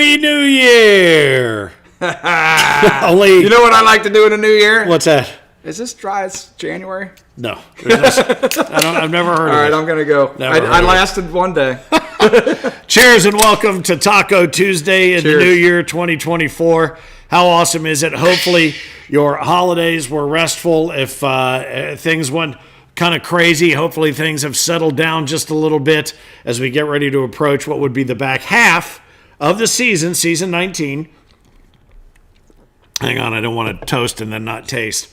Happy New Year! Only, you know what I like to do in a new year? What's that? Is this dry as January? No. I've never heard of it. All right, I'm going to go. I lasted one day. Cheers and welcome to Taco Tuesday in the new year 2024. How awesome is it? Hopefully your holidays were restful. If things went kind of crazy, hopefully things have settled down just a little bit as we get ready to approach what would be the back half of the season, season 19. Hang on, I don't want to toast and then not taste.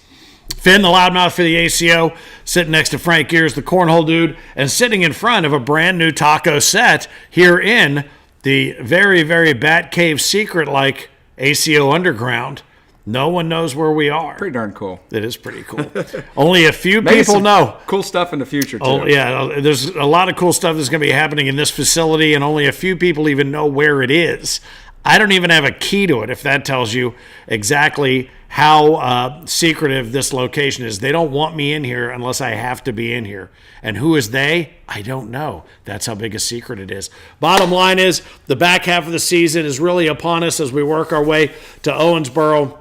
Finn, the loudmouth for the ACO, sitting next to Frank Geers, the Cornhole Dude, and sitting in front of a brand new taco set here in the very, very Batcave secret-like ACO Underground. No one knows where we are. Pretty darn cool. It is pretty cool. Only a few people know. Cool stuff in the future, too. Oh, yeah, there's a lot of cool stuff that's going to be happening in this facility, and only a few people even know where it is. I don't even have a key to it, if that tells you exactly how secretive this location is. They don't want me in here unless I have to be in here. And who is they? I don't know. That's how big a secret it is. Bottom line is, the back half of the season is really upon us as we work our way to Owensboro,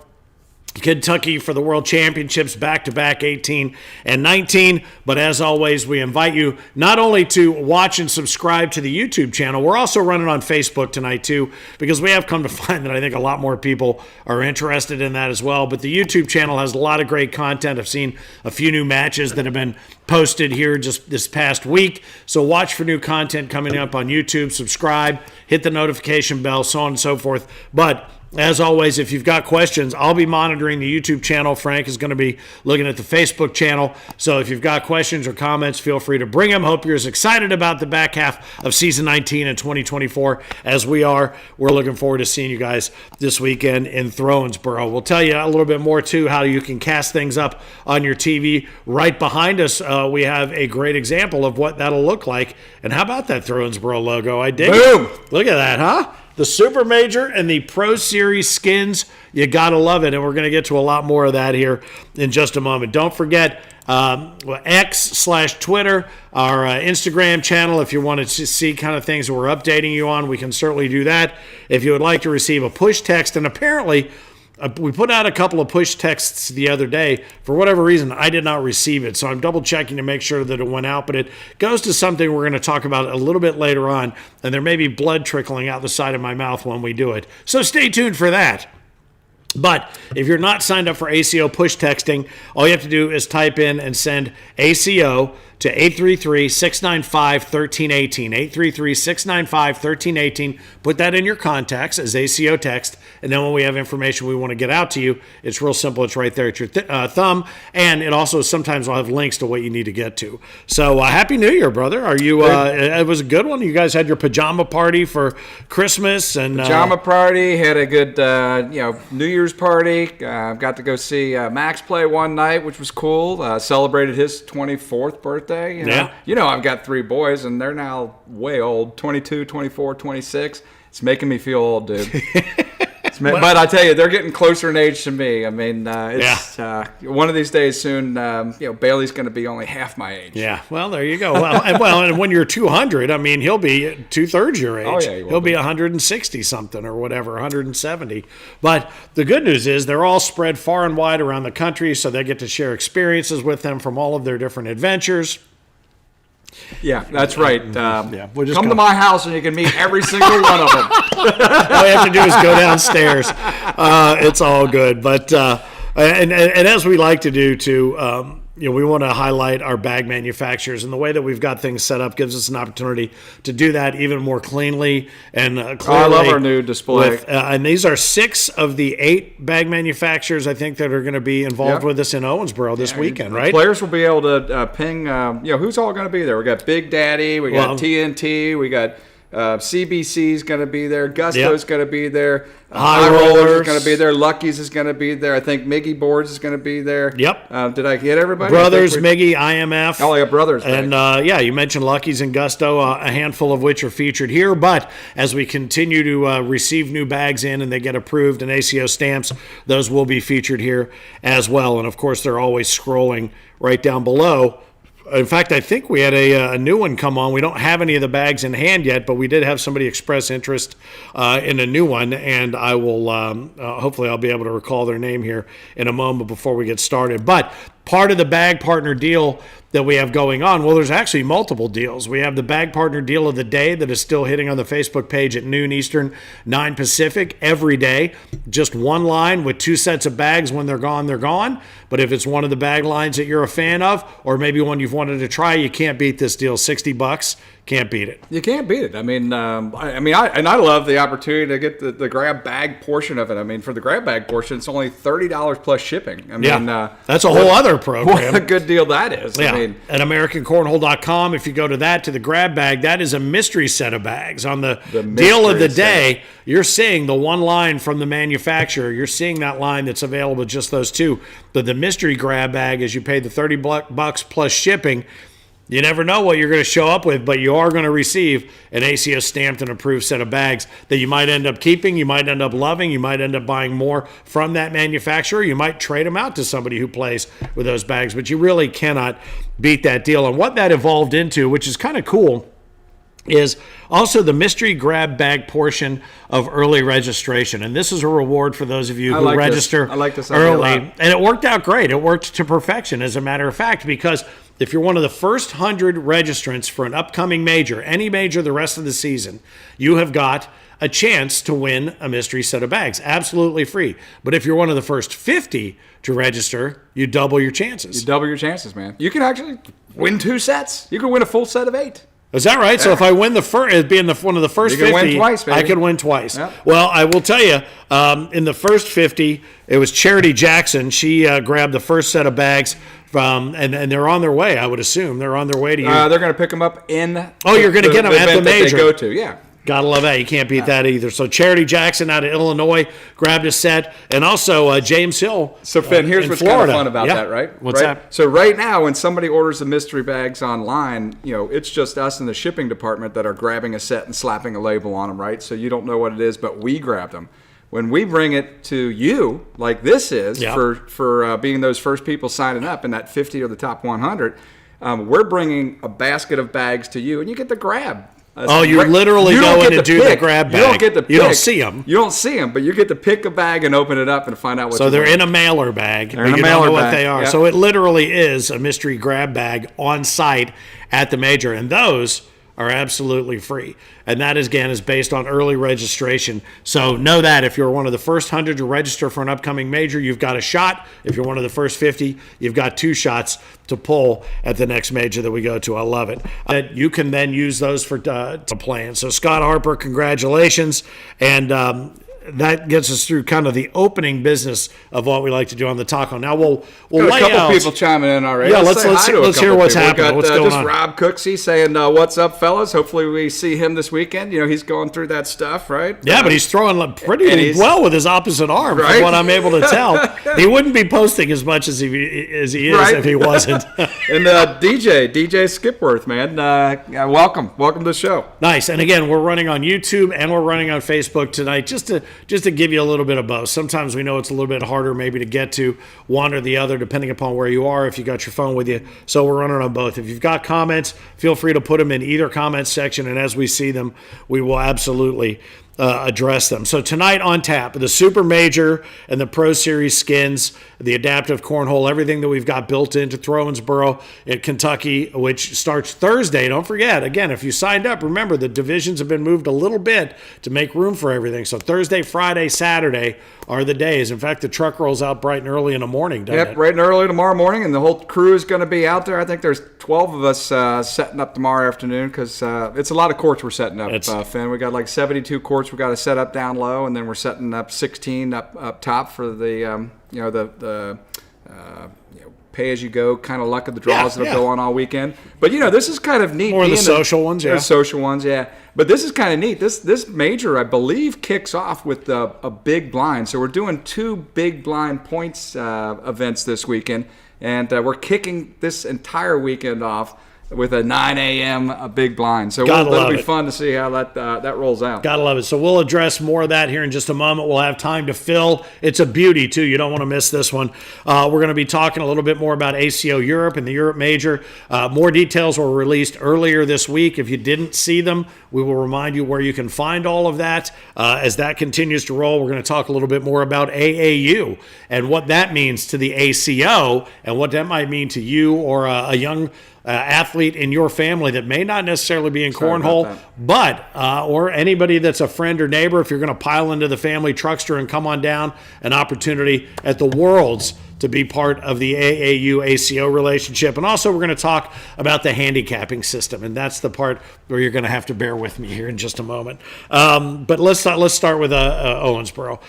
Kentucky for the World Championships, back-to-back 18 and 19. But as always, we invite you not only to watch and subscribe to the YouTube channel, we're also running on Facebook tonight too, because we have come to find that I think a lot more people are interested in that as well. But the YouTube channel has a lot of great content. I've seen a few new matches that have been posted here just this past week. So watch for new content coming up on YouTube, subscribe, hit the notification bell, so on and so forth. But as always, if you've got questions, I'll be monitoring the YouTube channel. Frank is going to be looking at the Facebook channel. So if you've got questions or comments, feel free to bring them. Hope you're as excited about the back half of season 19 and 2024 as we are. We're looking forward to seeing you guys this weekend in Thrownsboro. We'll tell you a little bit more, too, how you can cast things up on your TV. Right behind us, we have a great example of what that'll look like. And how about that Thrownsboro logo? I dig it. Look at that, huh? The Super Major and the Pro Series skins, you got to love it. And we're going to get to a lot more of that here in just a moment. Don't forget X/Twitter, our Instagram channel. If you want to see kind of things that we're updating you on, we can certainly do that. If you would like to receive a push text, and apparently we put out a couple of push texts the other day. For whatever reason, I did not receive it. So I'm double checking to make sure that it went out. But it goes to something we're going to talk about a little bit later on. And there may be blood trickling out the side of my mouth when we do it. So stay tuned for that. But if you're not signed up for ACO push texting, all you have to do is type in and send ACO to 833-695-1318. 833-695-1318. Put that in your contacts as ACO text. And then when we have information we want to get out to you, it's real simple. It's right there at your thumb. And it also sometimes will have links to what you need to get to. So Happy New Year, brother. Are you? It was a good one. You guys had your pajama party for Christmas. And pajama party. Had a good New Year's party. Got to go see Max play one night, which was cool. Celebrated his 24th birthday. You know, I've got 3 boys, and they're now way old, 22, 24, 26. It's making me feel old, dude. But I tell you, they're getting closer in age to me. I mean, one of these days soon, Bailey's going to be only half my age. Yeah, well, there you go. And when you're 200, I mean, he'll be 2/3 your age. Oh, yeah, he'll be 160 something or whatever, 170. But the good news is they're all spread far and wide around the country, so they get to share experiences with them from all of their different adventures. Yeah, that's right. Come to my house and you can meet every single one of them. All you have to do is go downstairs. It's all good. But and as we like to do too, we want to highlight our bag manufacturers, and the way that we've got things set up gives us an opportunity to do that even more cleanly and clearly. I love our new display. And these are 6 of the 8 bag manufacturers, I think, that are going to be involved with us in Owensboro this weekend, right? Players will be able to ping, who's all going to be there. We got Big Daddy, we got TNT, we got CBC's going to be there. Gusto's going to be there. High Rollers is going to be there. Lucky's is going to be there. I think Miggy Boards is going to be there. Yep. Did I hit everybody? Brothers, Miggy, IMF. Oh, yeah, Brothers. And, you mentioned Lucky's and Gusto, a handful of which are featured here. But as we continue to receive new bags in and they get approved and ACO stamps, those will be featured here as well. And, of course, they're always scrolling right down below In fact, I think we had a new one come on. We don't have any of the bags in hand yet, but we did have somebody express interest in a new one, and I will hopefully I'll be able to recall their name here in a moment before we get started. But part of the bag partner deal that we have going on, well, there's actually multiple deals. We have the bag partner deal of the day that is still hitting on the Facebook page at noon Eastern, 9 Pacific every day. Just one line with 2 sets of bags. When they're gone, they're gone. But if it's one of the bag lines that you're a fan of, or maybe one you've wanted to try, you can't beat this deal. $60, can't beat it. You can't beat it. I mean, I love the opportunity to get the grab bag portion of it. I mean, for the grab bag portion, it's only $30 plus shipping. I mean, that's a whole other program. What a good deal that is. Yeah. I mean, at AmericanCornhole.com, if you go to that, to the grab bag, that is a mystery set of bags. On the deal of the day, you're seeing the one line from the manufacturer. You're seeing that line that's available, just those two. But the mystery grab bag, as you pay the $30 plus shipping, you never know what you're going to show up with, but you are going to receive an ACO stamped and approved set of bags that you might end up keeping, you might end up loving, you might end up buying more from that manufacturer, you might trade them out to somebody who plays with those bags, but you really cannot beat that deal. And what that evolved into, which is kind of cool, is also the mystery grab bag portion of early registration. And this is a reward for those of you who register early. And it worked out great. It worked to perfection, as a matter of fact, because if you're one of the first 100 registrants for an upcoming major, any major the rest of the season, you have got a chance to win a mystery set of bags, absolutely free. But if you're one of the first 50 to register, you double your chances. You double your chances, man. You can actually win 2 sets. You can win a full set of 8. Is that right? Yeah. So if I win the first, being one of the first 50, win twice, baby. I could win twice. Yep. Well, I will tell you, in the first 50, it was Charity Jackson. She grabbed the first set of bags from, and they're on their way. I would assume they're on their way to you. They're going to pick them up in. You're going to get them at the major. That they go to, yeah. Gotta love that. You can't beat that either. So Charity Jackson out of Illinois grabbed a set, and also James Hill. So Finn, here's what's kind of fun about that, right? What's that? So right now, when somebody orders the mystery bags online, it's just us in the shipping department that are grabbing a set and slapping a label on them, right? So you don't know what it is, but we grab them. When we bring it to you, like this is, for being those first people signing up in that 50 or the top 100, we're bringing a basket of bags to you, and you get the grab. You're literally going to do the grab bag. You don't get to pick. You don't see them. You don't see them, but you get to pick a bag and open it up and find out what. So they're in a mailer bag. They're in a mailer bag. What they are. Yep. So it literally is a mystery grab bag on site at the major, and those are absolutely free. And that, again, is based on early registration. So know that if you're one of the first 100 to register for an upcoming major, you've got a shot. If you're one of the first 50, you've got 2 shots to pull at the next major that we go to. I love it. You can then use those for to plan. So Scott Harper, congratulations. And that gets us through kind of the opening business of what we like to do on the taco. Now we'll lay out. A couple people chiming in already. Yeah, let's hear what's happening. What's going on? Rob Cooksey saying, "What's up, fellas? Hopefully we see him this weekend. He's going through that stuff, right? Yeah, but he's throwing pretty well with his opposite arm, right? From what I'm able to tell. He wouldn't be posting as much as he is if he wasn't. And DJ Skipworth, man, welcome to the show. Nice. And again, we're running on YouTube and we're running on Facebook tonight, just to give you a little bit of both. Sometimes we know it's a little bit harder maybe to get to one or the other, depending upon where you are, if you got your phone with you. So we're running on both. If you've got comments, feel free to put them in either comment section, and as we see them, we will absolutely address them. So tonight on tap, the Super Major and the Pro Series skins, the adaptive cornhole, everything that we've got built into Throwensboro in Kentucky, which starts Thursday. Don't forget, again, if you signed up, remember the divisions have been moved a little bit to make room for everything. So Thursday, Friday, Saturday are the days. In fact, the truck rolls out bright and early in the morning, doesn't it? Yep, bright and early tomorrow morning, and the whole crew is going to be out there. I think there's 12 of us setting up tomorrow afternoon because it's a lot of courts we're setting up, Finn. We got like 72 courts we got to set up down low, and then we're setting up 16 up top for the pay-as-you-go kind of luck of the draws that'll go on all weekend. But, this is kind of neat. More the social ones, yeah. The social ones, yeah. But this is kind of neat. This major, I believe, kicks off with a big blind. So we're doing 2 big blind points events this weekend, and we're kicking this entire weekend off with a 9 a.m. a big blind. So Gotta that'll be love it. fun to see how that rolls out. Gotta love it. So we'll address more of that here in just a moment. We'll have time to fill. It's a beauty, too. You don't want to miss this one. We're going to be talking a little bit more about ACO Europe and the Europe Major. More details were released earlier this week. If you didn't see them, we will remind you where you can find all of that. As that continues to roll, we're going to talk a little bit more about AAU and what that means to the ACO and what that might mean to you or a young athlete in your family that may not necessarily be in cornhole, but or anybody that's a friend or neighbor. If you're going to pile into the family truckster and come on down, an opportunity at the Worlds to be part of the AAU-ACO relationship. And also we're going to talk about the handicapping system, and that's the part where you're going to have to bear with me here in just a moment. But let's start with Owensboro.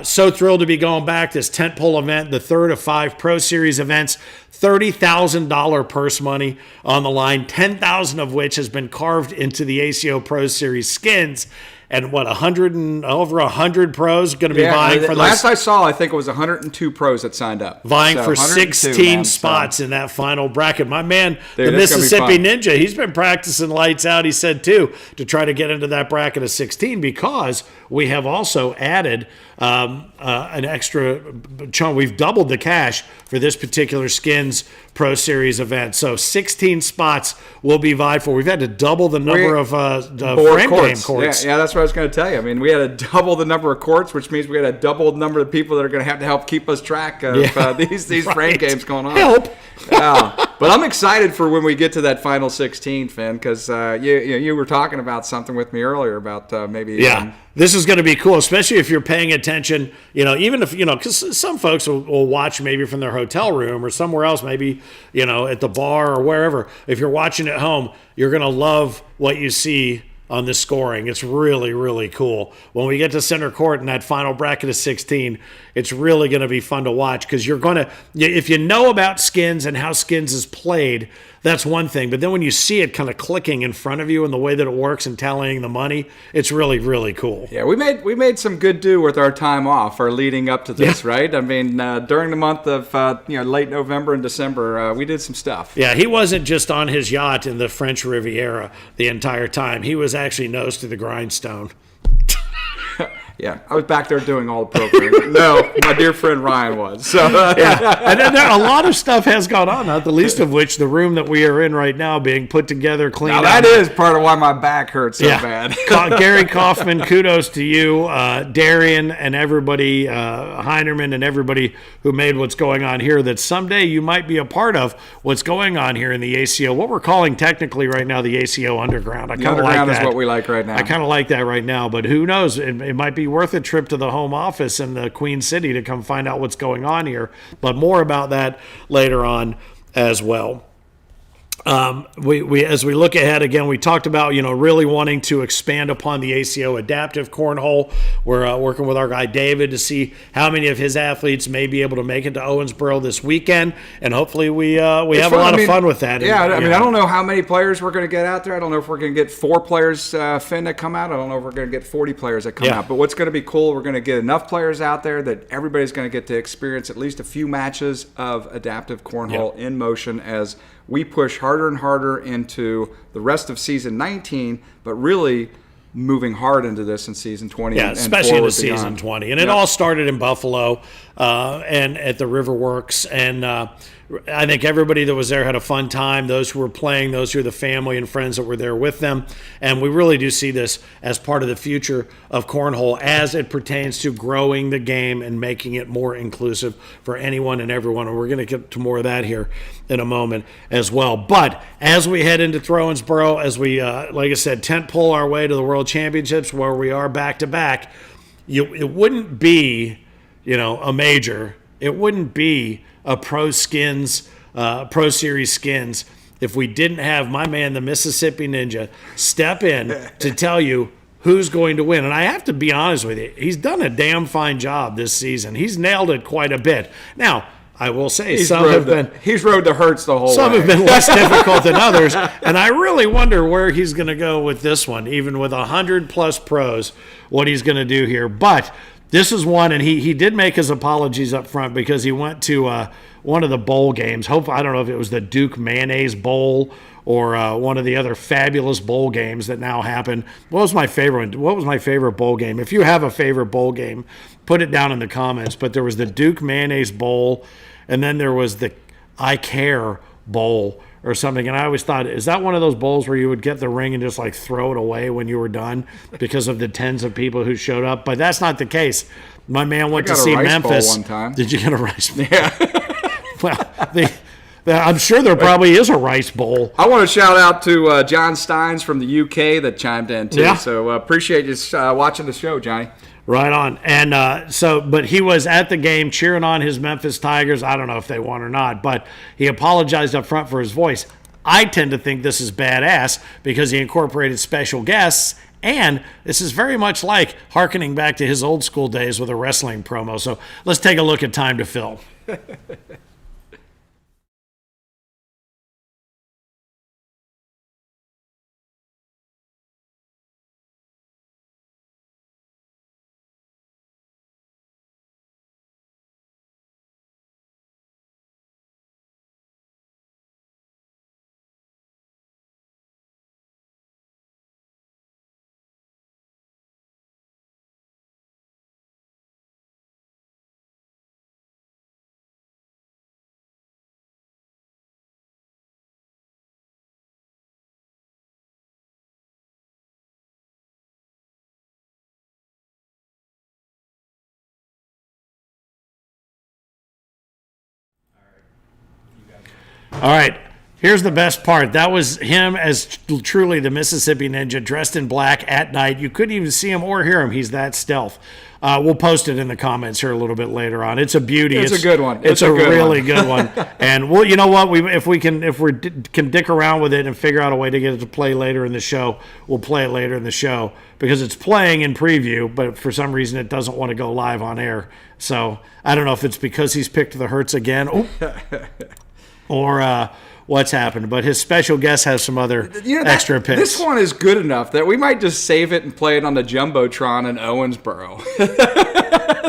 So thrilled to be going back, this tentpole event, the third of 5 Pro Series events, $30,000 purse money on the line, $10,000 of which has been carved into the ACO Pro Series skins. And what, over 100 pros going to be vying for those? Last I saw, I think it was 102 pros that signed up. Vying for 16 spots in that final bracket. My man, Dude, the Mississippi Ninja, he's been practicing lights out, he said, too, to try to get into that bracket of 16 because we have also added an extra chunk. We've doubled the cash for this particular Skins Pro Series event. So 16 spots will be vied for. We've had to double the number of frame game courts. Yeah, that's what I was going to tell you. I mean, we had to double the number of courts, which means we had to double the number of people that are going to help keep us track of these right. frame games going on. Help. But I'm excited for when we get to that final 16, Finn, because you were talking about something with me earlier about maybe. Yeah. This is going to be cool, especially if you're paying attention, even if, because some folks will watch maybe from their hotel room or somewhere else, maybe, at the bar or wherever. If you're watching at home, you're going to love what you see on this scoring. It's really, really cool. When we get to center court in that final bracket of 16, it's really going to be fun to watch because you're going to, if you know about Skins and how Skins is played, that's one thing. But then when you see it kind of clicking in front of you and the way that it works and tallying the money, it's really, really cool. Yeah, we made some good do with our time off or leading up to this, right? I mean, during the month of late November and December, we did some stuff. Yeah, he wasn't just on his yacht in the French Riviera the entire time. He was actually nose to the grindstone. Yeah, I was back there doing all the programming. No, my dear friend Ryan was. So and then a lot of stuff has gone on, not the least of which the room that we are in right now being put together, cleaned now, that is part of why my back hurts so bad. Gary Kaufman, kudos to you, Darian, and everybody, Heinerman, and everybody who made what's going on here, that someday you might be a part of what's going on here in the ACO, what we're calling technically right now the ACO Underground. The Underground is what we like right now. I kind of like that right now, but who knows? It might be worth a trip to the home office in the Queen City to come find out what's going on here. But more about that later on as well. We as we look ahead again, we talked about really wanting to expand upon the ACO adaptive cornhole. We're working with our guy David to see how many of his athletes may be able to make it to Owensboro this weekend, and hopefully we have a lot of fun with that. Yeah, I don't know how many players we're going to get out there. I don't know if we're going to get 4 players Finn that come out. I don't know if we're going to get 40 players that come out. But what's going to be cool, we're going to get enough players out there that everybody's going to get to experience at least a few matches of adaptive cornhole in motion as we push harder and harder into the rest of season 19, but really moving hard into this in season 20. Yeah, especially into season 20. And it all started in Buffalo and at the Riverworks. And I think everybody that was there had a fun time. Those who were playing, those who were the family and friends that were there with them. And we really do see this as part of the future of cornhole as it pertains to growing the game and making it more inclusive for anyone and everyone. And we're going to get to more of that here in a moment as well. But as we head into Owensboro, as we, like I said, tent pole our way to the World Championships where we are back to back, it wouldn't be, a major. It wouldn't be a Pro Series Skins if we didn't have my man, the Mississippi Ninja, step in to tell you who's going to win. And I have to be honest with you, he's done a damn fine job this season. He's nailed it quite a bit. Now, I will say he's rode the hurts the whole way. Some have been less difficult than others, and I really wonder where he's going to go with this one, even with 100-plus pros, what he's going to do here. But this is one, and he did make his apologies up front because he went to one of the bowl games. I don't know if it was the Duke Mayonnaise Bowl or one of the other fabulous bowl games that now happen. What was my favorite one? What was my favorite bowl game? If you have a favorite bowl game, put it down in the comments. But there was the Duke Mayonnaise Bowl, and then there was the I Care Bowl or something. And I always thought, is that one of those bowls where you would get the ring and just like throw it away when you were done because of the tens of people who showed up? But that's not the case. My man went to see Memphis. One time. Did you get a rice bowl? Yeah. Well, I'm sure there probably is a rice bowl. I want to shout out to John Steins from the UK that chimed in too. Yeah. So appreciate you watching the show, Johnny. Right on. And but he was at the game cheering on his Memphis Tigers. I don't know if they won or not, but he apologized up front for his voice. I tend to think this is badass because he incorporated special guests, and this is very much like hearkening back to his old school days with a wrestling promo. So let's take a look at Time to Fill. All right, here's the best part. That was him as truly the Mississippi Ninja, dressed in black at night. You couldn't even see him or hear him. He's that stealth. We'll post it in the comments here a little bit later on. It's a beauty. It's a good one. It's a really good one. And well, you know what? If we can dick around with it and figure out a way to get it to play later in the show, we'll play it later in the show because it's playing in preview, but for some reason it doesn't want to go live on air. So I don't know if it's because he's picked the Hertz again. Or what's happened. But his special guest has some other extra picks. This one is good enough that we might just save it and play it on the Jumbotron in Owensboro.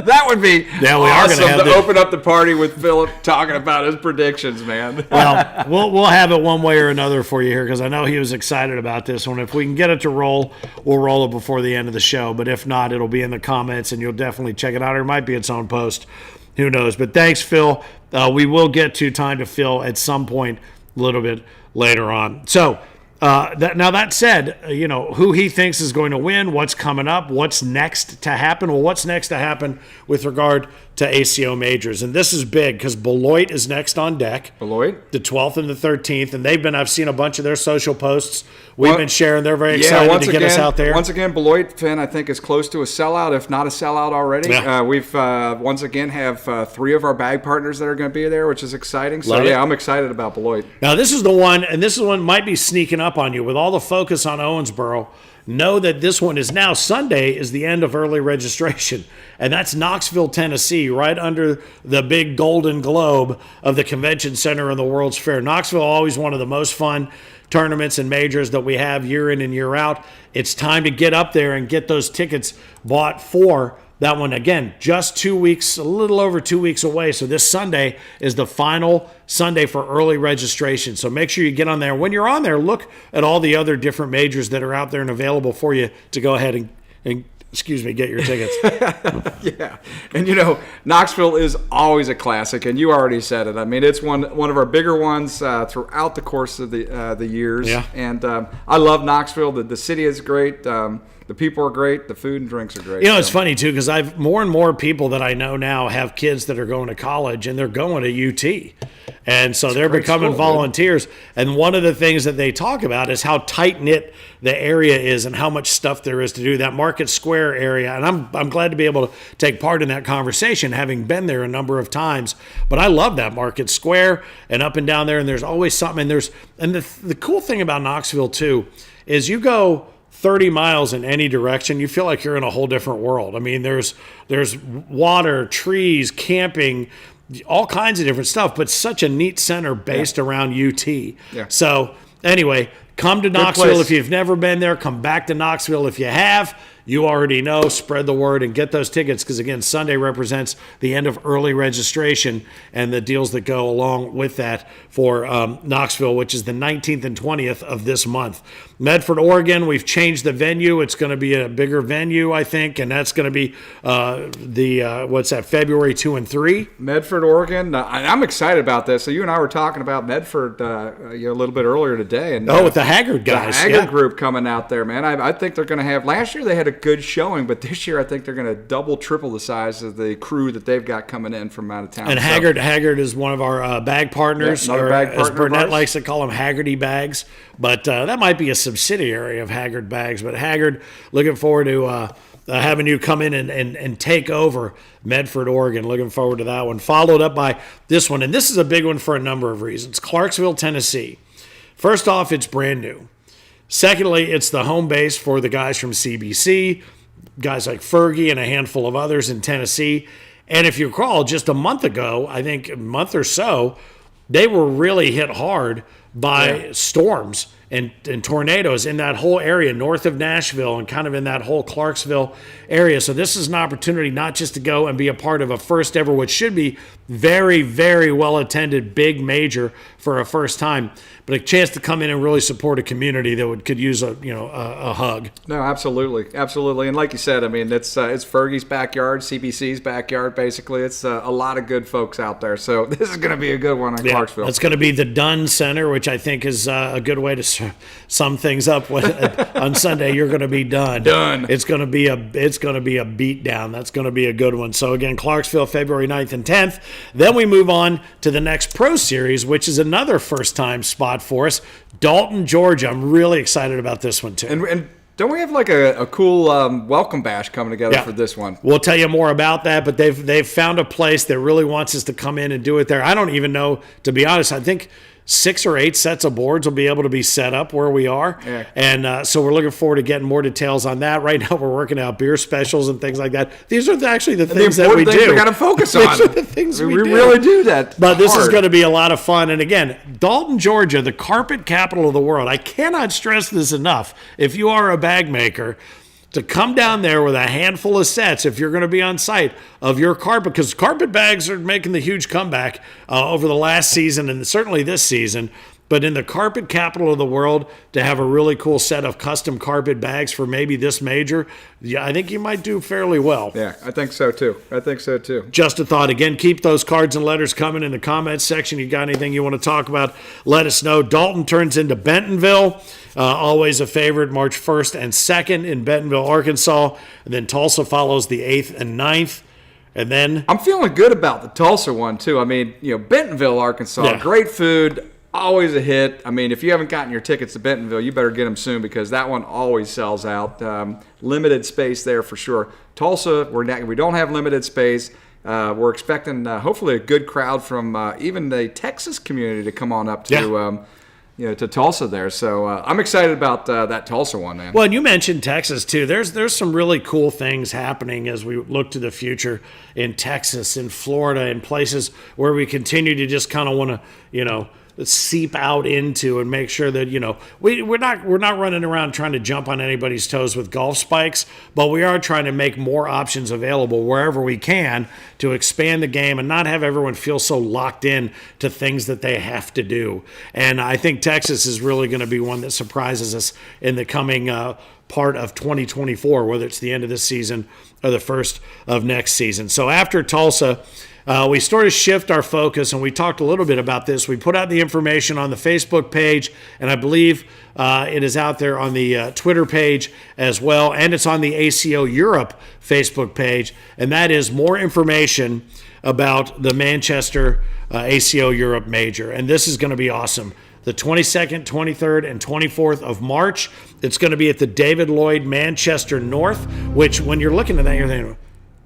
That would be awesome to open up the party with Philip talking about his predictions, man. Well, we'll have it one way or another for you here because I know he was excited about this one. If we can get it to roll, we'll roll it before the end of the show. But if not, it'll be in the comments and you'll definitely check it out. Or it might be its own post. Who knows? But thanks, Phil. We will get to Time to Fill at some point a little bit later on. So now that said, who he thinks is going to win, what's coming up, what's next to happen. Well, what's next to happen with regard to ACO majors? And this is big because Beloit is next on deck. Beloit? The 12th and the 13th. And I've seen a bunch of their social posts. We've been sharing. They're very excited to get us out there. Once again, Beloit, Finn, I think is close to a sellout, if not a sellout already. Yeah. We've once again have 3 of our bag partners that are going to be there, which is exciting. So, I'm excited about Beloit. Now, this is the one, and this is one might be sneaking up on you with all the focus on Owensboro. Know that this one is now Sunday is the end of early registration. And that's Knoxville, Tennessee, right under the big golden globe of the convention center and the World's Fair. Knoxville, always one of the most fun tournaments and majors that we have year in and year out. It's time to get up there and get those tickets bought for that one. Again, just 2 weeks, a little over 2 weeks away. So this Sunday is the final Sunday for early registration. So make sure you get on there. When you're on there, look at all the other different majors that are out there and available for you to go ahead and get your tickets. Yeah. And, Knoxville is always a classic, and you already said it. I mean, it's one of our bigger ones throughout the course of the years. Yeah. And I love Knoxville. The city is great. The people are great. The food and drinks are great. It's funny, too, because I've more and more people that I know now have kids that are going to college, and they're going to UT. And so they're becoming volunteers. And one of the things that they talk about is how tight-knit the area is and how much stuff there is to do. That Market Square area, and I'm glad to be able to take part in that conversation, having been there a number of times. But I love that Market Square and up and down there, and there's always something. And the cool thing about Knoxville, too, is you go 30 miles in any direction, you feel like you're in a whole different world. I mean, there's water, trees, camping, all kinds of different stuff, but such a neat center based around UT. Yeah. So anyway, come to Knoxville if you've never been there. Come back to Knoxville if you have. you already know, spread the word and get those tickets because, again, Sunday represents the end of early registration and the deals that go along with that for Knoxville, which is the 19th and 20th of this month. Medford, Oregon, we've changed the venue. It's going to be a bigger venue, I think, and that's going to be February 2 and 3? Medford, Oregon. I'm excited about this. So you and I were talking about Medford a little bit earlier today. And, with the Haggard guys. The Haggard group coming out there, man. I think they're going to have – last year they had a good showing, but this year I think they're going to double, triple the size of the crew that they've got coming in from out of town. And Haggard is one of our bag partners, or bag partner as Burnett likes to call them, Haggerty Bags. But that might be a subsidiary of Haggard Bags. But Haggard, looking forward to having you come in and take over Medford, Oregon. Looking forward to that one. Followed up by this one, and this is a big one for a number of reasons. Clarksville, Tennessee. First off, it's brand new. Secondly, it's the home base for the guys from CBC, guys like Fergie and a handful of others in Tennessee. And if you recall, just a month ago, I think a month or so, they were really hit hard by storms and tornadoes in that whole area north of Nashville and kind of in that whole Clarksville area. So this is an opportunity not just to go and be a part of a first ever, which should be very, very well attended, big major for a first time, but a chance to come in and really support a community that could use a hug. No, absolutely, absolutely. And like you said, I mean, it's Fergie's backyard, CBC's backyard, basically. It's a lot of good folks out there. So this is going to be a good one in Clarksville. It's going to be the Dunn Center, which I think is a good way to sum things up. On Sunday, you're going to be done. Done. It's going to be a beat down. That's going to be a good one. So again, Clarksville, February 9th and 10th. Then we move on to the next Pro Series, which is another first-time spot for us. Dalton, Georgia. I'm really excited about this one too. And don't we have like a cool welcome bash coming together for this one? We'll tell you more about that, but they've found a place that really wants us to come in and do it there. I don't even know, to be honest. I think 6 or 8 sets of boards will be able to be set up where we are. Yeah. And so we're looking forward to getting more details on that. Right now we're working out beer specials and things like that. These are actually the things that we do. We got to focus on. These are the things we do. Really do that. But this is going to be a lot of fun. And again, Dalton, Georgia, the carpet capital of the world. I cannot stress this enough. If you are a bag maker, to come down there with a handful of sets, if you're going to be on site, of your carpet, because carpet bags are making the huge comeback over the last season and certainly this season. But in the carpet capital of the world, to have a really cool set of custom carpet bags for maybe this major, I think you might do fairly well. Yeah, I think so too. Just a thought. Again, keep those cards and letters coming in the comments section. You got anything you want to talk about, let us know. Dalton turns into Bentonville. Always a favorite, March 1st and 2nd in Bentonville, Arkansas. And then Tulsa follows the 8th and 9th. And then I'm feeling good about the Tulsa one too. I mean, Bentonville, Arkansas, great food. Always a hit. I mean, if you haven't gotten your tickets to Bentonville, you better get them soon because that one always sells out. Limited space there for sure. Tulsa, we don't have limited space. We're expecting hopefully a good crowd from even the Texas community to come on up to to Tulsa there. So I'm excited about that Tulsa one, man. Well, and you mentioned Texas too. There's some really cool things happening as we look to the future in Texas, in Florida, in places where we continue to just kind of want to, seep out into and make sure that we're not running around trying to jump on anybody's toes with golf spikes, but we are trying to make more options available wherever we can to expand the game and not have everyone feel so locked in to things that they have to do. And I think Texas is really going to be one that surprises us in the coming part of 2024, whether it's the end of this season or the first of next season. So after Tulsa, we sort of shift our focus, and we talked a little bit about this. We put out the information on the Facebook page, and I believe it is out there on the Twitter page as well, and it's on the ACO Europe Facebook page, and that is more information about the Manchester ACO Europe Major, and this is going to be awesome. The 22nd, 23rd, and 24th of March, it's going to be at the David Lloyd Manchester North, which when you're looking at that, you're thinking,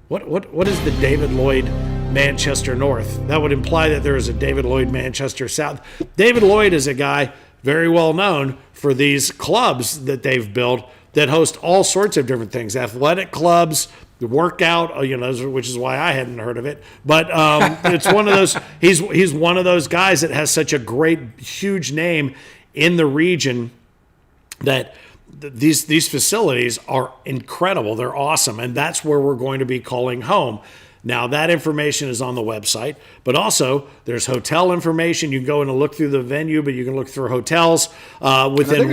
what is the David Lloyd Manchester North? That would imply that there is a David Lloyd Manchester South. David Lloyd is a guy very well known for these clubs that they've built that host all sorts of different things, athletic clubs, the workout, which is why I hadn't heard of it. But it's one of those. He's one of those guys that has such a great, huge name in the region that these facilities are incredible. They're awesome, and that's where we're going to be calling home. Now, that information is on the website, but also there's hotel information. You can go in and look through the venue, but you can look through hotels within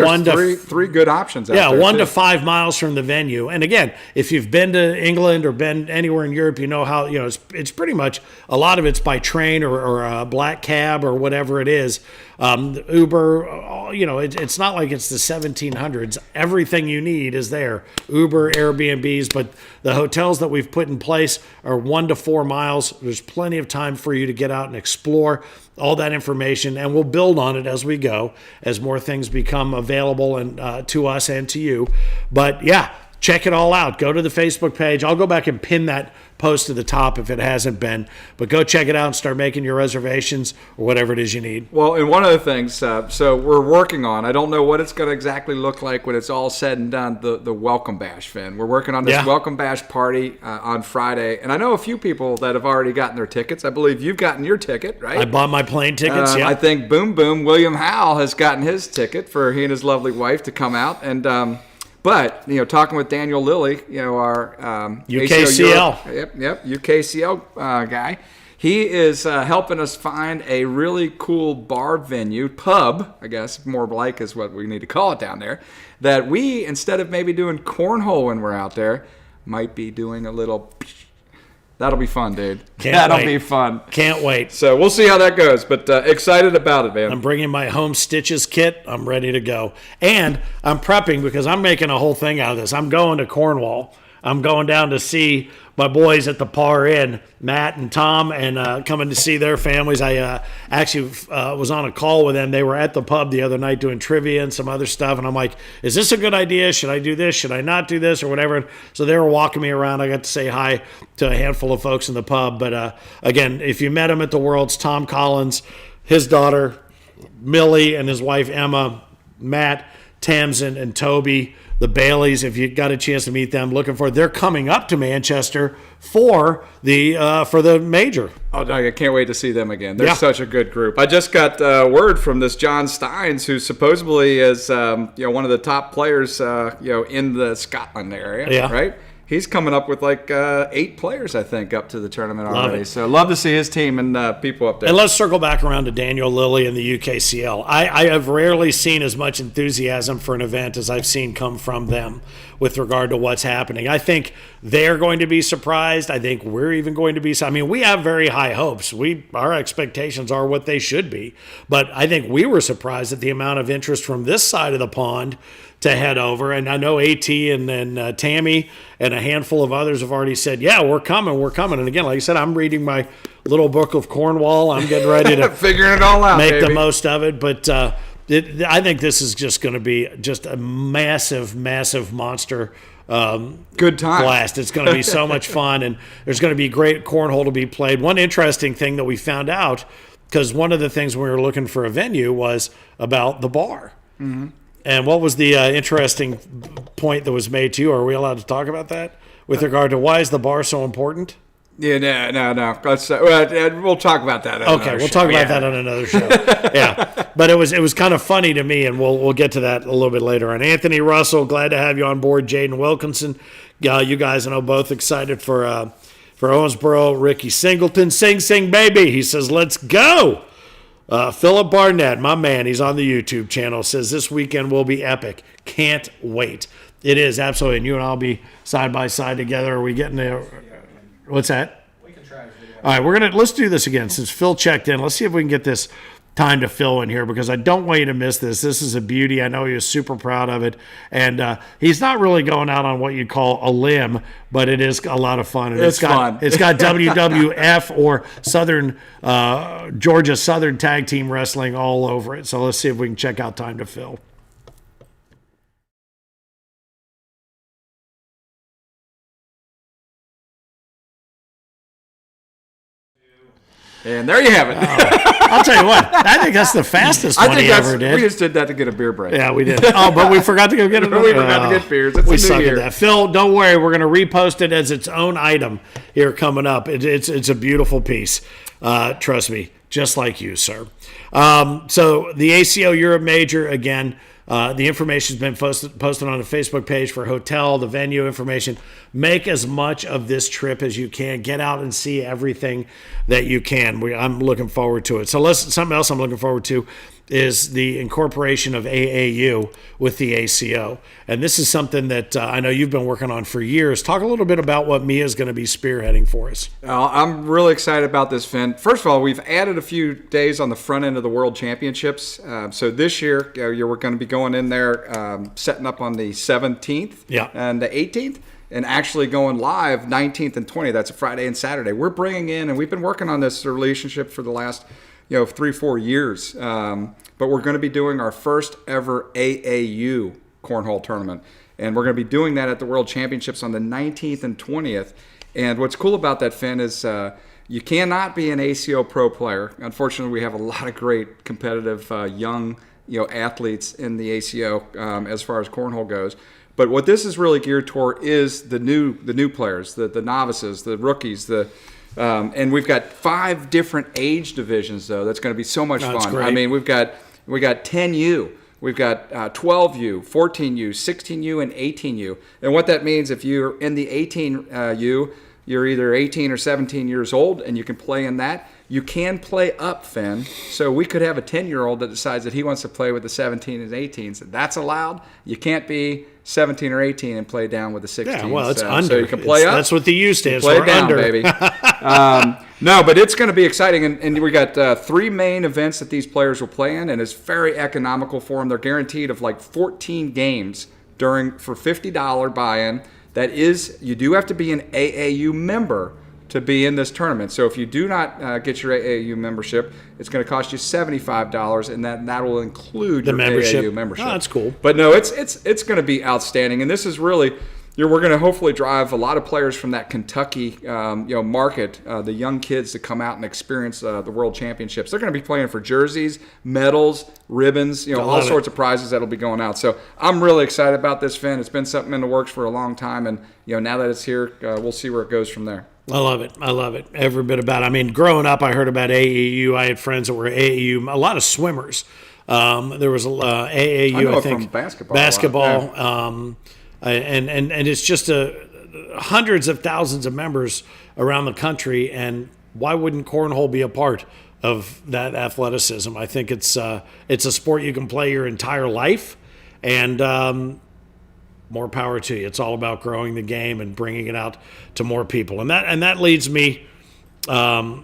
three good options out there. Yeah, 1 to 5 miles from the venue. And again, if you've been to England or been anywhere in Europe, you know how, it's pretty much, a lot of it's by train or a black cab or whatever it is. Uber, it's not like it's the 1700s. Everything you need is there. Uber, Airbnbs, but the hotels that we've put in place are 1 to 4 miles. There's plenty of time for you to get out and explore all that information, and we'll build on it as we go, as more things become available and to us and to you. But yeah, check it all out. Go to the Facebook page. I'll go back and pin that post to the top if it hasn't been. But go check it out and start making your reservations or whatever it is you need. Well, and one of the things, so we're working on, I don't know what it's going to exactly look like when it's all said and done, the Welcome Bash, Finn. We're working on this Welcome Bash party on Friday. And I know a few people that have already gotten their tickets. I believe you've gotten your ticket, right? I bought my plane tickets, yeah. I think Boom Boom, William Howell, has gotten his ticket for he and his lovely wife to come out. And but, talking with Daniel Lilly, our UKCL. Yep, UKCL guy, he is helping us find a really cool bar venue, pub, I guess, more like is what we need to call it down there, that we, instead of maybe doing cornhole when we're out there, might be doing a little... That'll be fun, dude. That'll be fun. Can't wait. So we'll see how that goes, but excited about it, man. I'm bringing my home stitches kit. I'm ready to go. And I'm prepping because I'm making a whole thing out of this. I'm going to Cornwall. I'm going down to see my boys at the Par Inn, Matt and Tom, and coming to see their families. I actually was on a call with them. They were at the pub the other night doing trivia and some other stuff, and I'm like, is this a good idea? Should I do this? Should I not do this or whatever? And so they were walking me around. I got to say hi to a handful of folks in the pub. But again, if you met him at the Worlds, Tom Collins, his daughter, Millie, and his wife, Emma, Matt, Tamsin, and Toby, the Baileys, if you got a chance to meet them, looking for it. They're coming up to Manchester for the major. Oh, I can't wait to see them again. They're such a good group. I just got word from this John Steins, who supposedly is one of the top players in the Scotland area, right? He's coming up with like 8 players, I think, up to the tournament already. So love to see his team and people up there. And let's circle back around to Daniel Lilly and the UKCL. I have rarely seen as much enthusiasm for an event as I've seen come from them with regard to what's happening. I think they're going to be surprised. I think we're even going to be. I mean, we have very high hopes. Our expectations are what they should be. But I think we were surprised at the amount of interest from this side of the pond to head over. And I know AT and then Tammy and a handful of others have already said, yeah, we're coming. And again, like I said, I'm reading my little book of Cornwall. I'm getting ready to figuring it all out, make the most of it. But I think this is just going to be just a massive, massive monster good time blast. It's going to be so much fun, and there's going to be great cornhole to be played. One interesting thing that we found out, because one of the things when we were looking for a venue was about the bar. Mm-hmm. And what was the interesting point that was made to you? Are we allowed to talk about that with regard to why is the bar so important? Yeah, no. Let's, we'll talk about that. Okay, we'll talk about that on another show. Yeah, but it was kind of funny to me, and we'll get to that a little bit later on. Anthony Russell, glad to have you on board. Jaden Wilkinson, you guys I know both excited for Owensboro. Ricky Singleton, sing baby. He says, let's go. Philip Barnett, my man, he's on the YouTube channel, says this weekend will be epic. Can't wait. It is, absolutely. And you and I'll be side by side together. Are we getting there? What's that? We can try. All right, let's do this again. Since Phil checked in, let's see if we can get this time to Phil in here, because I don't want you to miss this. This is a beauty. I know he was super proud of it. And he's not really going out on what you'd call a limb, but it is a lot of fun. And it's fun. It's got WWF or Georgia Southern Tag Team Wrestling all over it. So let's see if we can check out time to Phil. And there you have it. I'll tell you what. I think that's the fastest one he ever did. We just did that to get a beer break. Yeah, we did. Oh, but we forgot to go get it. We forgot to get beers. It's we suck at that. Phil, don't worry. We're going to repost it as its own item here coming up. It's a beautiful piece. Trust me, just like you, sir. So the ACO Europe Major, again, The information's been posted on the Facebook page for hotel, the venue information. Make as much of this trip as you can. Get out and see everything that you can. I'm looking forward to it. So something else I'm looking forward to is the incorporation of AAU with the ACO. And this is something that I know you've been working on for years. Talk a little bit about what Mia's going to be spearheading for us. I'm really excited about this, Finn. First of all, we've added a few days on the front end of the World Championships. So this year, we're going to be going in there, setting up on the 17th and the 18th. And actually going live 19th and 20th. That's a Friday and Saturday. We're bringing in, and we've been working on this relationship for the last 3-4 years. But we're going to be doing our first ever AAU cornhole tournament. And we're going to be doing that at the World Championships on the 19th and 20th. And what's cool about that, Finn, is you cannot be an ACO pro player. Unfortunately, we have a lot of great competitive young athletes in the ACO as far as cornhole goes. But what this is really geared toward is the new players, the novices, the rookies, and we've got 5 different age divisions though. That's going to be so much fun. Great. I mean, we got 10U, we've got 12U, 14U, 16U, and 18U. And what that means, if you're in the 18U, you're either 18 or 17 years old, and you can play in that. You can play up, Finn. So we could have a 10-year-old that decides that he wants to play with the 17 and 18s. That's allowed. You can't be 17 or 18 and play down with the 16s. Yeah, well, it's under. So you can play up. That's what the U stands for. Play down, under. Baby. No, but it's going to be exciting. And we got 3 main events that these players will play in, and it's very economical for them. They're guaranteed of like 14 games for $50 buy-in. That is, you do have to be an AAU member to be in this tournament. So if you do not get your AAU membership, it's going to cost you $75, and that will include your AAU membership. Oh, that's cool. But no, it's going to be outstanding, and this is really we're going to hopefully drive a lot of players from that Kentucky market, the young kids to come out and experience the World Championships. They're going to be playing for jerseys, medals, ribbons, all sorts of prizes that'll be going out. So I'm really excited about this, Finn. It's been something in the works for a long time, and now that it's here, we'll see where it goes from there. I love it. I love it. Every bit about it. I mean, growing up, I heard about AAU. I had friends that were AAU. A lot of swimmers. There was AAU, I think. From basketball. Yeah. And it's just hundreds of thousands of members around the country. And why wouldn't cornhole be a part of that athleticism? I think it's a sport you can play your entire life, and more power to you. It's all about growing the game and bringing it out to more people. And that leads me to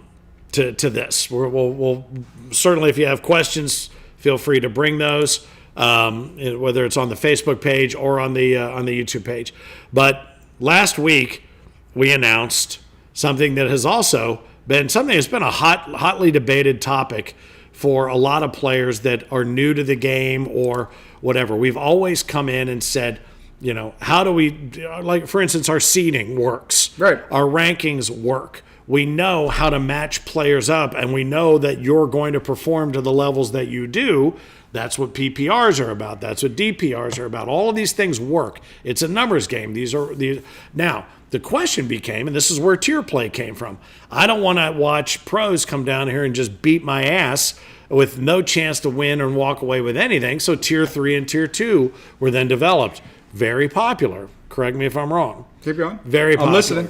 this. We'll certainly, if you have questions, feel free to bring those, whether it's on the Facebook page or on the YouTube page. But last week we announced something that has also been something that's been a hotly debated topic for a lot of players that are new to the game or whatever. We've always come in and said, how do we, like, for instance, our seeding works. Right. Our rankings work. We know how to match players up, and we know that you're going to perform to the levels that you do. That's what PPRs are about. That's what DPRs are about. All of these things work. It's a numbers game. Now, the question became, and this is where tier play came from, I don't want to watch pros come down here and just beat my ass with no chance to win and walk away with anything. So tier 3 and tier 2 were then developed. Very popular. Correct me if I'm wrong. Keep going. Very popular. I'm listening.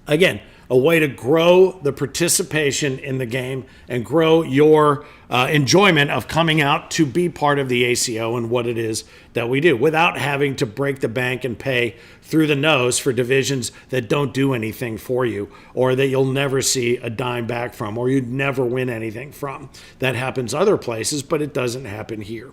Again, a way to grow the participation in the game and grow your enjoyment of coming out to be part of the ACO and what it is that we do without having to break the bank and pay through the nose for divisions that don't do anything for you or that you'll never see a dime back from or you'd never win anything from. That happens other places, but it doesn't happen here.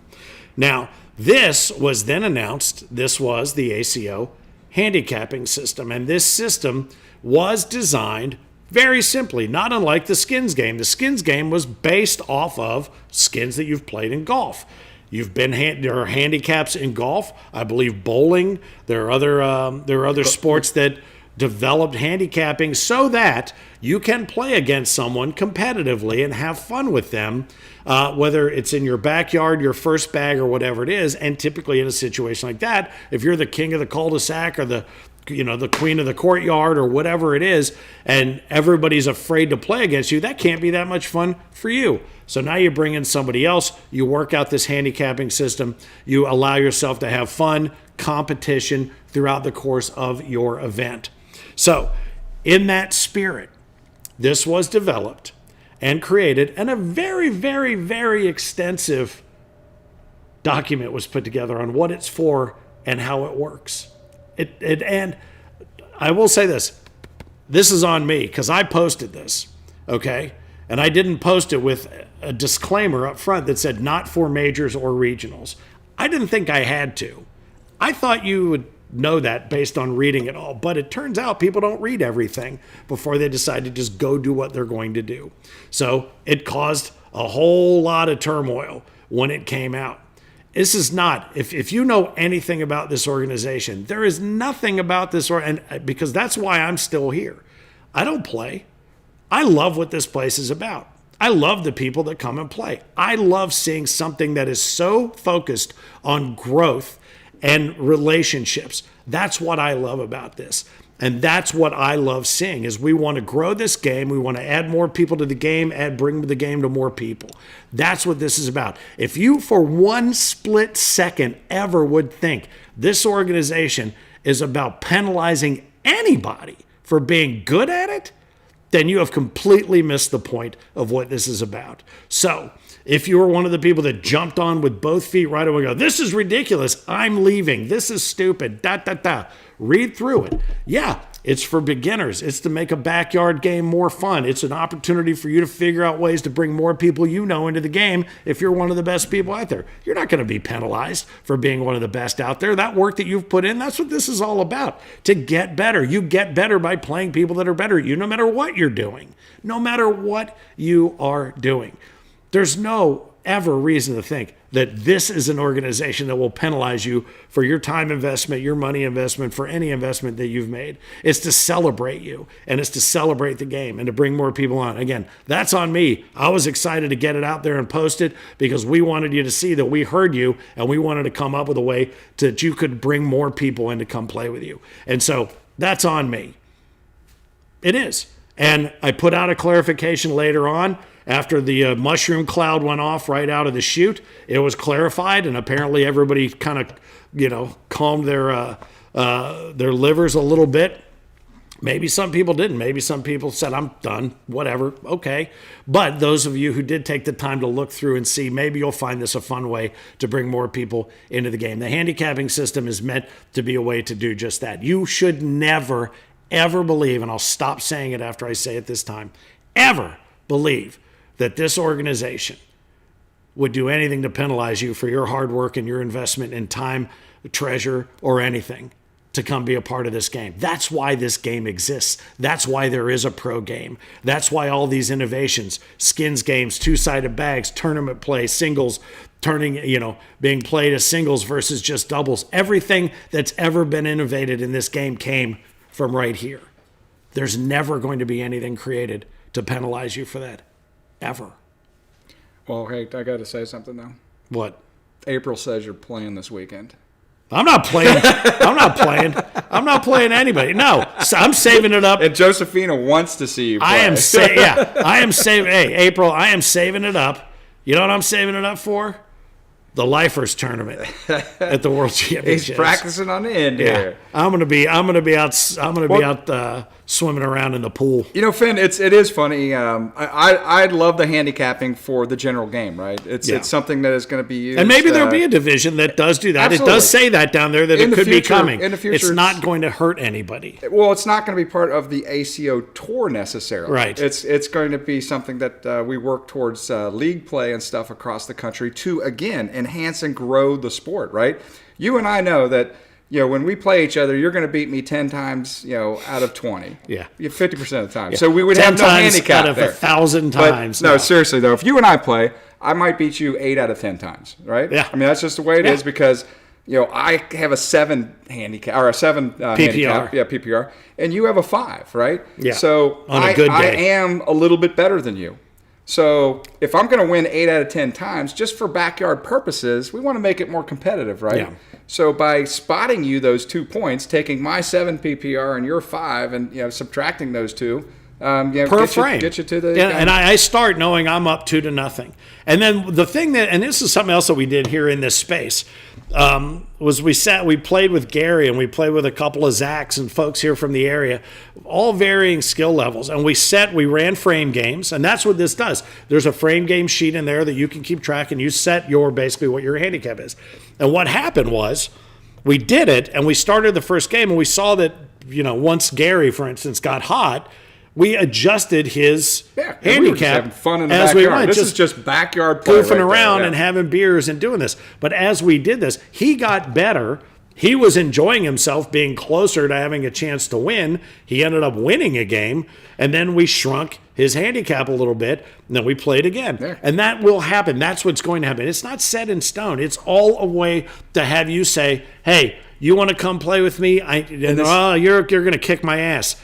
Now, this was then announced. This was the ACO handicapping system, and this system was designed very simply, not unlike the skins game. The skins game was based off of skins that you've played in golf. There are handicaps in golf. I believe bowling. There are other sports that developed handicapping so that you can play against someone competitively and have fun with them, whether it's in your backyard, your first bag, or whatever it is. And typically in a situation like that, if you're the king of the cul-de-sac or the the queen of the courtyard or whatever it is, and everybody's afraid to play against you, that can't be that much fun for you. So now you bring in somebody else, you work out this handicapping system, you allow yourself to have fun, competition throughout the course of your event. So in that spirit, this was developed and created, and a very, very, very extensive document was put together on what it's for and how it works. And I will say this is on me because I posted this, okay? And I didn't post it with a disclaimer up front that said not for majors or regionals. I didn't think I had to. I thought you would know that based on reading it all, but it turns out people don't read everything before they decide to just go do what they're going to do. So it caused a whole lot of turmoil when it came out. This is not, if you know anything about this organization, there is nothing about this, and because that's why I'm still here. I don't play. I love what this place is about. I love the people that come and play. I love seeing something that is so focused on growth and relationships. That's what I love about this. And that's what I love seeing is we want to grow this game. We want to add more people to the game, bring the game to more people. That's what this is about. If you for one split second ever would think this organization is about penalizing anybody for being good at it, then you have completely missed the point of what this is about. So if you were one of the people that jumped on with both feet right away, go, this is ridiculous, I'm leaving, this is stupid, read through it. Yeah, it's for beginners. It's to make a backyard game more fun. It's an opportunity for you to figure out ways to bring more people into the game if you're one of the best people out there. You're not going to be penalized for being one of the best out there. That work that you've put in, that's what this is all about, to get better. You get better by playing people that are better at you no matter what you're doing. No matter what you are doing. There's no ever reason to think that this is an organization that will penalize you for your time investment, your money investment, for any investment that you've made. It's to celebrate you, and it's to celebrate the game and to bring more people on. Again, that's on me. I was excited to get it out there and post it because we wanted you to see that we heard you, and we wanted to come up with a way that you could bring more people in to come play with you. And so that's on me. It is. And I put out a clarification later on. After the mushroom cloud went off right out of the chute, it was clarified, and apparently everybody kind of, calmed their livers a little bit. Maybe some people didn't. Maybe some people said, I'm done, whatever, okay. But those of you who did take the time to look through and see, maybe you'll find this a fun way to bring more people into the game. The handicapping system is meant to be a way to do just that. You should never, ever believe, and I'll stop saying it after I say it this time, ever believe that this organization would do anything to penalize you for your hard work and your investment in time, treasure, or anything to come be a part of this game. That's why this game exists. That's why there is a pro game. That's why all these innovations, skins games, two-sided bags, tournament play, singles, being played as singles versus just doubles. Everything that's ever been innovated in this game came from right here. There's never going to be anything created to penalize you for that. Ever. Well, hey, I got to say something, though. What? April says you're playing this weekend. I'm not playing. I'm not playing anybody. No, so I'm saving it up. And Josephina wants to see you play. I am saving. Hey, April, I am saving it up. You know what I'm saving it up for? The Lifers tournament at the World Championships. He's practicing on the end here. I'm gonna be out swimming around in the pool. Finn, it is funny. I love the handicapping for the general game, right? It's something that is going to be used. And maybe there'll be a division that does do that. Absolutely. It does say that down there that it could be coming. In the future, it's not going to hurt anybody. Well, it's not going to be part of the ACO tour necessarily. Right. It's going to be something that we work towards league play and stuff across the country to, again, enhance and grow the sport, right? You and I know that, when we play each other, you're going to beat me 10 times, out of 20. Yeah. 50% of the time. Yeah. So we would have no 10 handicap out of there. 1,000 times. No, seriously, though, if you and I play, I might beat you 8 out of 10 times, right? Yeah. I mean, that's just the way it is because, I have a 7 handicap, or a 7 PPR. handicap. Yeah, PPR. And you have a 5, right? Yeah. So on a good day. I am a little bit better than you. So if I'm going to win 8 out of 10 times, just for backyard purposes, we want to make it more competitive, right? Yeah. So by spotting you those 2 points, taking my 7 PPR and your 5, and subtracting those two, per frame. Get you to the and I start knowing I'm up 2-0. And then the thing that, and this is something else that we did here in this space, was we played with Gary and we played with a couple of Zachs and folks here from the area, all varying skill levels. And we ran frame games, and that's what this does. There's a frame game sheet in there that you can keep track, and you set basically what your handicap is. And what happened was we did it, and we started the first game, and we saw that, once Gary, for instance, got hot, we adjusted his handicap. We were just having fun in the as backyard. we went. This is just backyard play goofing right around there, and having beers and doing this. But as we did this, he got better. He was enjoying himself, being closer to having a chance to win. He ended up winning a game, and then we shrunk his handicap a little bit, and then we played again. Yeah. And that will happen. That's what's going to happen. It's not set in stone. It's all a way to have you say, hey, you want to come play with me? You're going to kick my ass.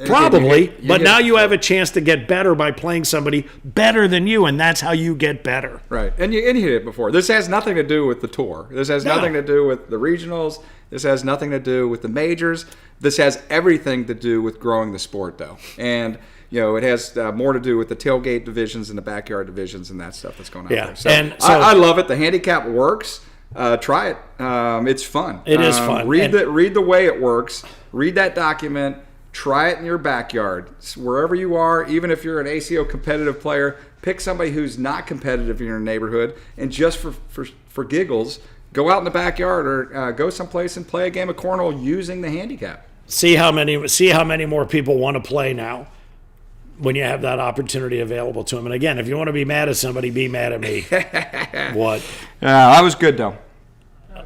Probably, but now you have a chance to get better by playing somebody better than you, and that's how you get better. Right, and you hit it before. This has nothing to do with the tour. This has nothing to do with the regionals. This has nothing to do with the majors. This has everything to do with growing the sport, though. And it has more to do with the tailgate divisions and the backyard divisions and that stuff that's going on there. So, I love it. The handicap works. Try it. It's fun. It is fun. Read the way it works. Read that document. Try it in your backyard, wherever you are. Even if you're an ACO competitive player, pick somebody who's not competitive in your neighborhood, and just for giggles, go out in the backyard or go someplace and play a game of cornhole using the handicap. See how many more people want to play now when you have that opportunity available to them. And again, if you want to be mad at somebody, be mad at me. What? That was good though.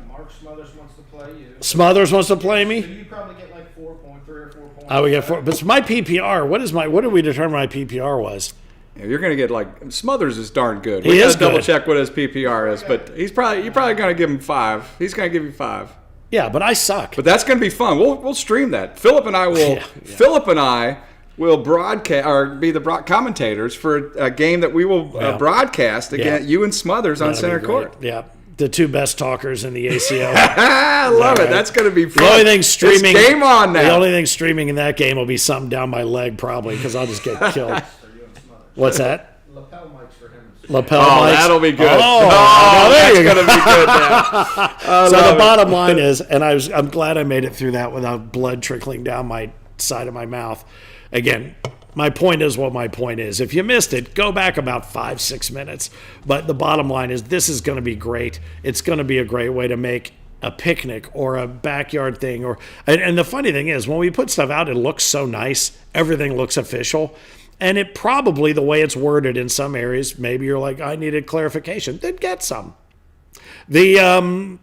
Mark Smothers wants to play you. Smothers wants to play me? So you probably get like 3 or 4 points. I would get 4. But it's my PPR. What did we determine my PPR was? Yeah, you're going to get Smothers is darn good. He is good. Double check what his PPR is, but you're probably going to give him 5. He's going to give you 5. Yeah, but I suck. But that's going to be fun. We'll stream that. Philip and I will. Yeah. Philip and I will broadcast or be the commentators for a game that we will broadcast against you and Smothers on center court. Yeah. The 2 best talkers in the ACO. I love it. Right? That's going to be fun. The only thing streaming, it's game on now. The only thing streaming in that game will be something down my leg, probably, because I'll just get killed. What's that? Lapel mics for him. Lapel mics. That'll be good. That's going to be good now. So the bottom line is, and I'm glad I made it through that without blood trickling down my side of my mouth. Again, my point is what my point is. If you missed it, go back about 5-6 minutes. But the bottom line is this is going to be great. It's going to be a great way to make a picnic or a backyard thing. And the funny thing is, when we put stuff out, it looks so nice. Everything looks official. And it probably, the way it's worded in some areas, maybe you're like, I needed clarification. Then get some. The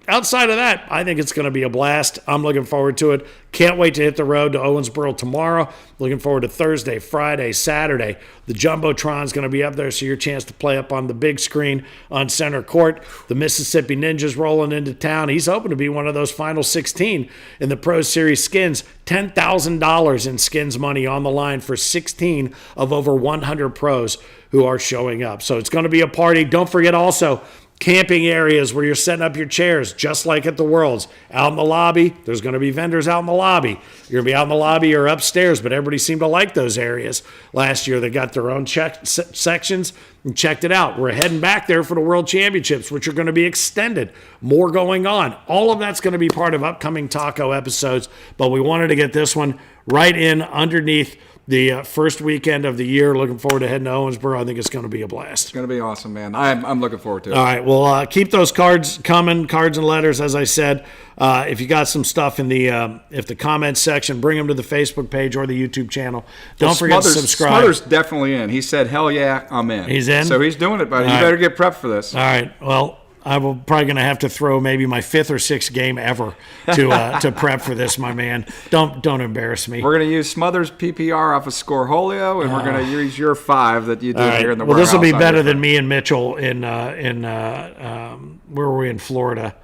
outside of that, I think it's going to be a blast. I'm looking forward to it. Can't wait to hit the road to Owensboro tomorrow. Looking forward to Thursday, Friday, Saturday. The Jumbotron's going to be up there, so your chance to play up on the big screen on center court. The Mississippi Ninja's rolling into town. He's hoping to be one of those final 16 in the Pro Series skins. $10,000 in skins money on the line for 16 of over 100 pros who are showing up. So it's going to be a party. Don't forget also, camping areas where you're setting up your chairs, just like at the Worlds. Out in the lobby, there's going to be vendors out in the lobby. You're going to be out in the lobby or upstairs, but everybody seemed to like those areas. Last year, they got their own sections and checked it out. We're heading back there for the World Championships, which are going to be extended. More going on. All of that's going to be part of upcoming Taco episodes, but we wanted to get this one right in underneath the first weekend of the year. Looking forward to heading to Owensboro. I think it's going to be a blast. It's going to be awesome, man. I'm looking forward to it. All right. Well, keep those cards coming, cards and letters, as I said. If you got some stuff in the comments section, bring them to the Facebook page or the YouTube channel. Don't forget to subscribe. Smothers definitely in. He said, hell yeah, I'm in. He's in? So he's doing it, buddy. All You right. better get prepped for this. All right. Well, I'm probably going to have to throw maybe my 5th or 6th game ever to prep for this, my man. Don't embarrass me. We're going to use Smothers PPR off of Scoreholio, and we're going to use your 5 that you did here in the Well, warehouse. this will be better than me and Mitchell in where were we in Florida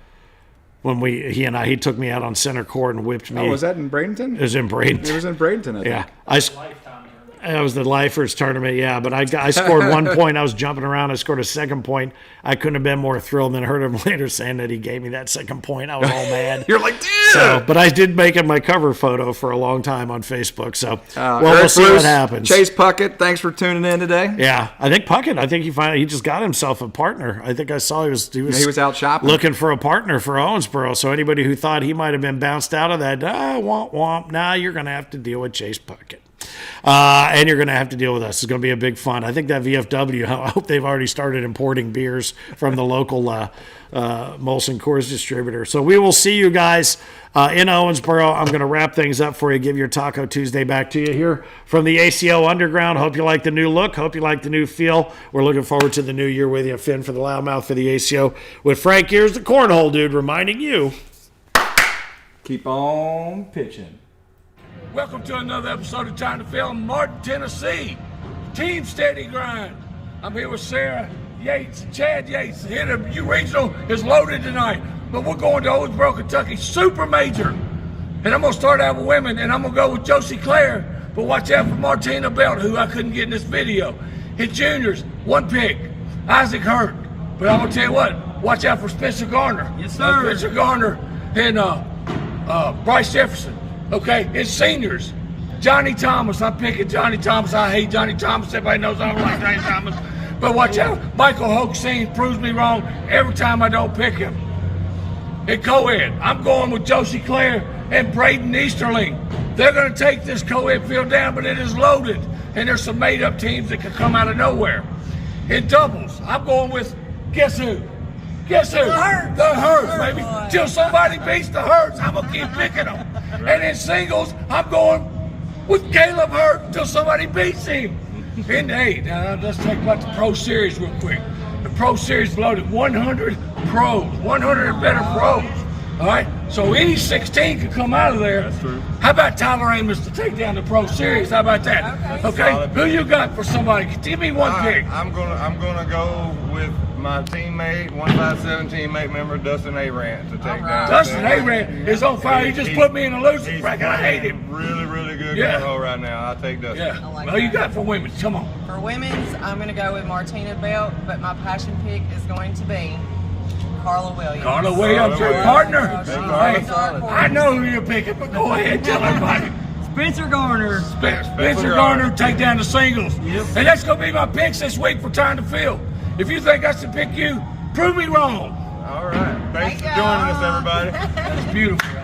when he took me out on center court and whipped me. Oh, was that in Bradenton? It was in Bradenton. It was in Bradenton, I think. Yeah. It was the Lifers tournament, yeah. But I scored 1 point. I was jumping around. I scored a second point. I couldn't have been more thrilled. And then heard him later saying that he gave me that second point. I was all mad. You're like, dude. So, but I did make it my cover photo for a long time on Facebook. So, we'll see what happens. Chase Puckett, thanks for tuning in today. Yeah, I think Puckett. I think he just got himself a partner. I think I saw he was out shopping, looking for a partner for Owensboro. So anybody who thought he might have been bounced out of that, womp womp. Now you're going to have to deal with Chase Puckett. And you're going to have to deal with us. It's going to be a big fun. I think that VFW, I hope they've already started importing beers from the local Molson Coors distributor. So we will see you guys in Owensboro. I'm going to wrap things up for you, give your Taco Tuesday back to you here from the ACO Underground. Hope you like the new look. Hope you like the new feel. We're looking forward to the new year with you. Finn for the Loudmouth for the ACO with Frank Geers, the Cornhole Dude, reminding you. Keep on pitching. Welcome to another episode of Time to Film, Martin, Tennessee. Team Steady Grind. I'm here with Sarah Yates and Chad Yates. The hit of U Regional is loaded tonight, but we're going to Owensboro, Kentucky, Super Major. And I'm going to start out with women, and I'm going to go with Josie Claire, but watch out for Martina Belt, who I couldn't get in this video. Hit juniors, 1 pick, Isaac Hurt. But I'm going to tell you what, watch out for Spencer Garner. Yes, sir. Spencer Garner and Bryce Jefferson. Okay, it's seniors. Johnny Thomas, I'm picking Johnny Thomas. I hate Johnny Thomas. Everybody knows I don't like Johnny Thomas. But watch out. Michael Hoaxine proves me wrong every time I don't pick him. In co-ed, I'm going with Josie Claire and Braden Easterling. They're going to take this co-ed field down, but it is loaded. And there's some made-up teams that can come out of nowhere. In doubles, I'm going with, guess who? Guess who? The Hurts, baby. Till somebody beats the Hurts, I'm going to keep picking them. And in singles, I'm going with Caleb Hurt until somebody beats him. And hey, now let's talk about the Pro Series real quick. The Pro Series loaded 100 pros, 100 and better pros. All right, so any 16 can come out of there. That's true. How about Tyler Amos to take down the Pro Series? How about that? Okay, who you got for somebody? Give me one pick. I'm gonna go with my teammate, 157 teammate member Dustin Arant to take down. Dustin Arant is on fire. He just put me in a losing bracket. I hate him. Really good cornhole right now. I'll take Dustin. Yeah. like Well, you that. got for women? Come on. For women's, I'm going to go with Martina Belt, but my passion pick is going to be Carla Williams. Carla Williams, your Williams. partner. She's Hey, a dark horse. I know who you're picking, but go ahead, tell everybody. Spencer Garner. Spencer Garner take down the singles. Yep. And that's going to be my picks this week for Time to Field. If you think I should pick you, prove me wrong. All right. Thanks for Thank joining us, y'all. everybody. It's beautiful.